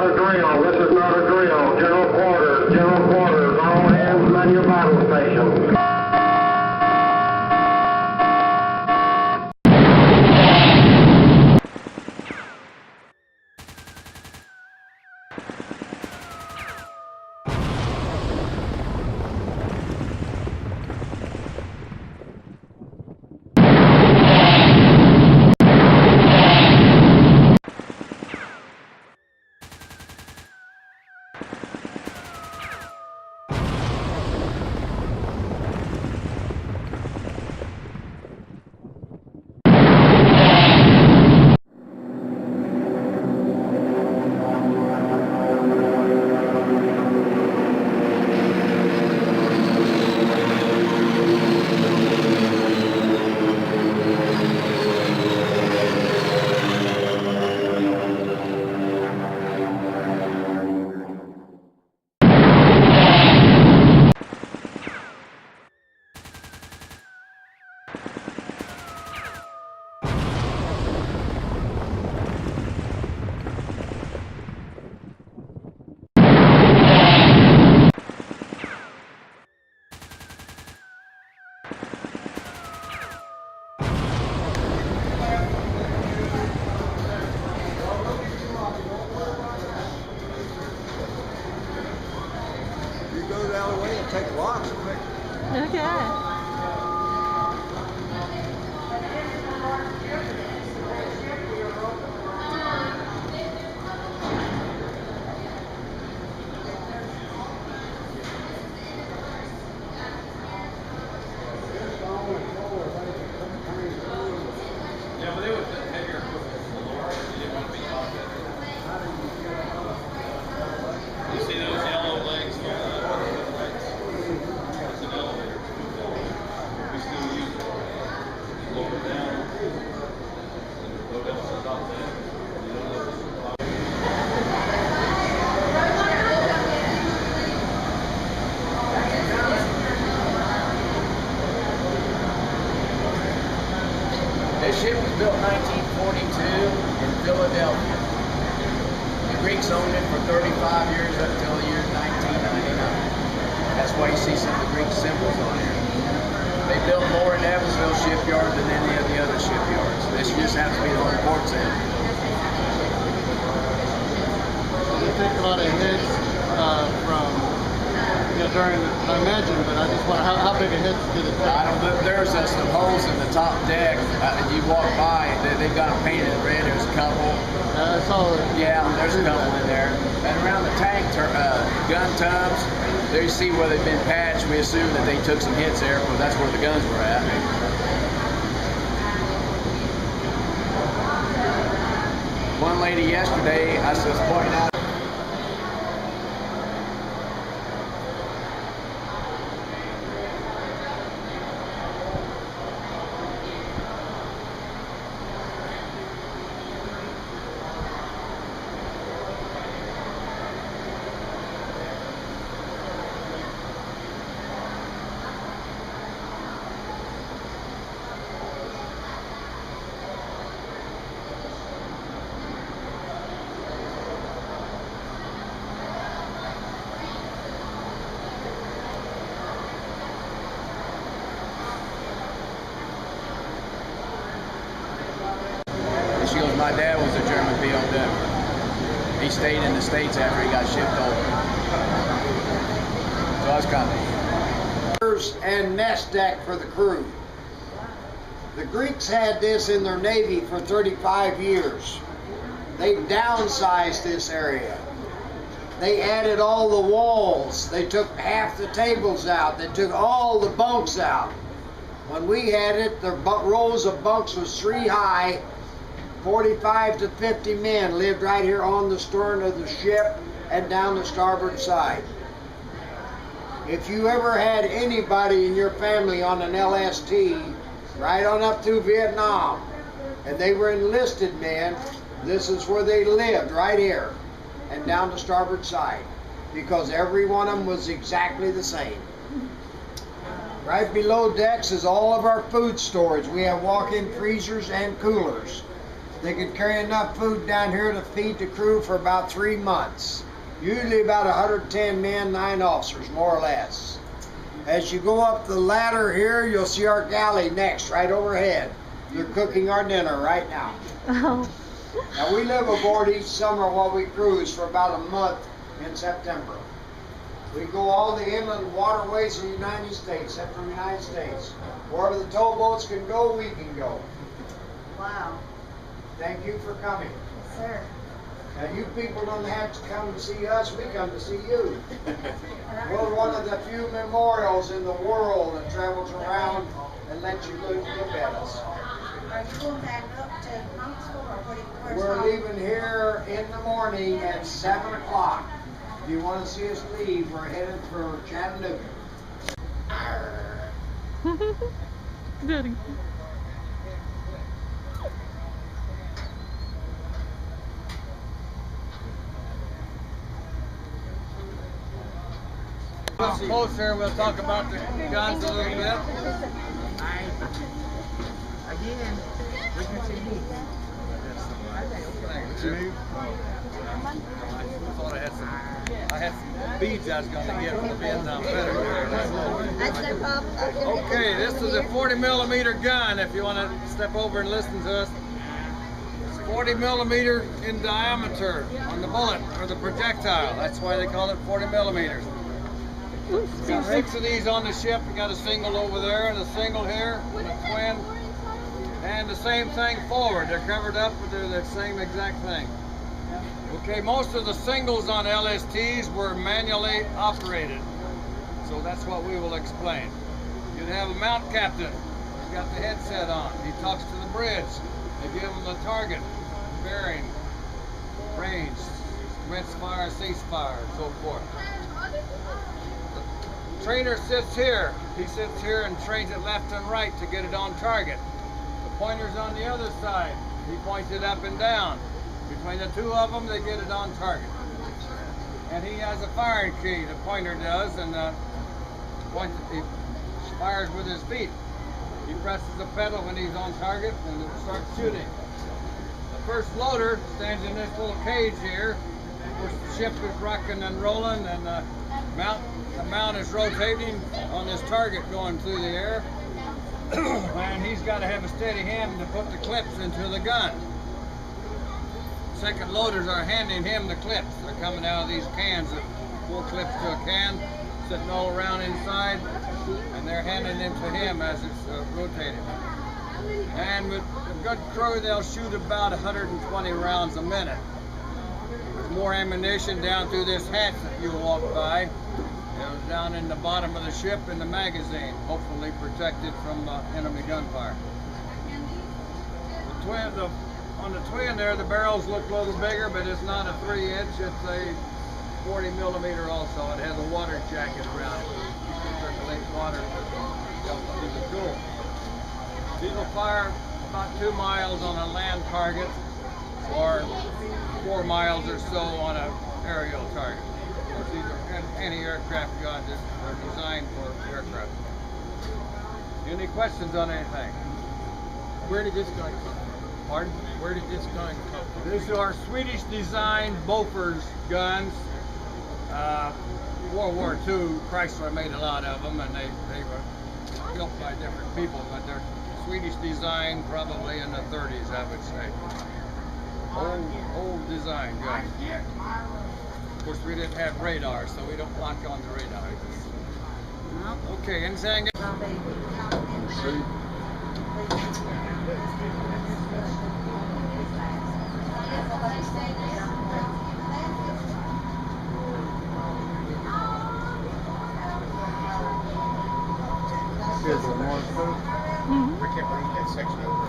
not a drill. This is not a drill. General quarters. General quarters. All hands man your battle station. Take lots quick. Okay. Yeah, but they would take your equipment from the Lord. You didn't want to be caught there. You see those yellow legs here? It's an elevator. We still use it. Lower down. Go down to the top there. This ship was built in 1942 in Philadelphia. The Greeks owned it for 35 years up until the year 1999. That's why you see some of the Greek symbols on here. They built more in Evansville shipyard than any of the other shipyards. This just happens to be the home port center. They take a lot of hits from, during, I imagine, but I just wonder how big a hit did it take? I don't know. There's some holes in the top deck. You walk by, they've got them painted red. There's a couple. I saw it. Yeah, there's a couple in there. And around the tank gun tubs, there you see where they've been patched. We assume that they took some hits there, because that's where the guns were at. One lady yesterday, I was pointing out. She goes, my dad was a German POW. He stayed in the States after he got shipped over. So I was kind of... And nest deck for the crew. The Greeks had this in their Navy for 35 years. They downsized this area. They added all the walls. They took half the tables out. They took all the bunks out. When we had it, the rows of bunks was 3 high. 45 to 50 men lived right here on the stern of the ship and down the starboard side. If you ever had anybody in your family on an LST, right on up through Vietnam, and they were enlisted men, this is where they lived, right here, and down the starboard side, because every one of them was exactly the same. Right below decks is all of our food storage. We have walk-in freezers and coolers. They could carry enough food down here to feed the crew for about 3 months. Usually about 110 men, 9 officers, more or less. As you go up the ladder here, you'll see our galley next, right overhead. They're cooking our dinner right now. Oh. Now we live aboard each summer while we cruise for about a month in September. We go all the inland waterways of the United States, Central United States. Wherever the towboats can go, we can go. Wow. Thank you for coming. Yes, sir. Now you people don't have to come to see us, we come to see you. We're one of the few memorials in the world that travels around and lets you look at us. Are you going back up to Knoxville or where's We're home? leaving here in the morning at 7 o'clock. If you want to see us leave, we're headed for Chattanooga. Good. Up closer, we'll talk about the guns a little bit. Again, we continue. I had some beads I was going to get from the Vietnam veteran. That's no problem. Okay, this is a 40 millimeter gun if you want to step over and listen to us. It's 40 millimeter in diameter on the bullet or the projectile. That's why they call it 40 millimeters. Got 6 of these on the ship. We got a single over there and a single here and a twin. And the same thing forward. They're covered up, but they're the same exact thing. Okay, most of the singles on LSTs were manually operated. So that's what we will explain. You'd have a mount captain. He's got the headset on. He talks to the bridge. They give him the target, bearing, range, commence fire, cease fire, and so forth. The trainer sits here. He sits here and trains it left and right to get it on target. The pointer's on the other side. He points it up and down. Between the two of them, they get it on target. And he has a firing key, the pointer does, and he fires with his feet. He presses the pedal when he's on target and it starts shooting. The first loader stands in this little cage here. Of course, the ship is rocking and rolling, and the mount is rotating on this target going through the air. And he's got to have a steady hand to put the clips into the gun. Second loaders are handing him the clips. They're coming out of these cans, 4 clips to a can, sitting all around inside, and they're handing them to him as it's rotating. And with a good crew, they'll shoot about 120 rounds a minute. There's more ammunition down through this hatch that you walk by. Down in the bottom of the ship in the magazine, hopefully protected from enemy gunfire. On the twin there, the barrels look a little bigger, but it's not a 3-inch, it's a 40 millimeter also. It has a water jacket around it. Circulate water to the tool. These will fire about 2 miles on a land target or 4 miles or so on an aerial target. Of course, these are anti-aircraft guns that are designed for aircraft. Any questions on anything? Where did this gun come from? Pardon? Where did this gun come from? These are Swedish designed Bofors guns. World War II, Chrysler made a lot of them, and they were built by different people, but they're Swedish design, probably in the 30s, I would say. Old design guns. Of course, we didn't have radar, so we don't lock on the radar. Okay, anything? We can't bring that section over.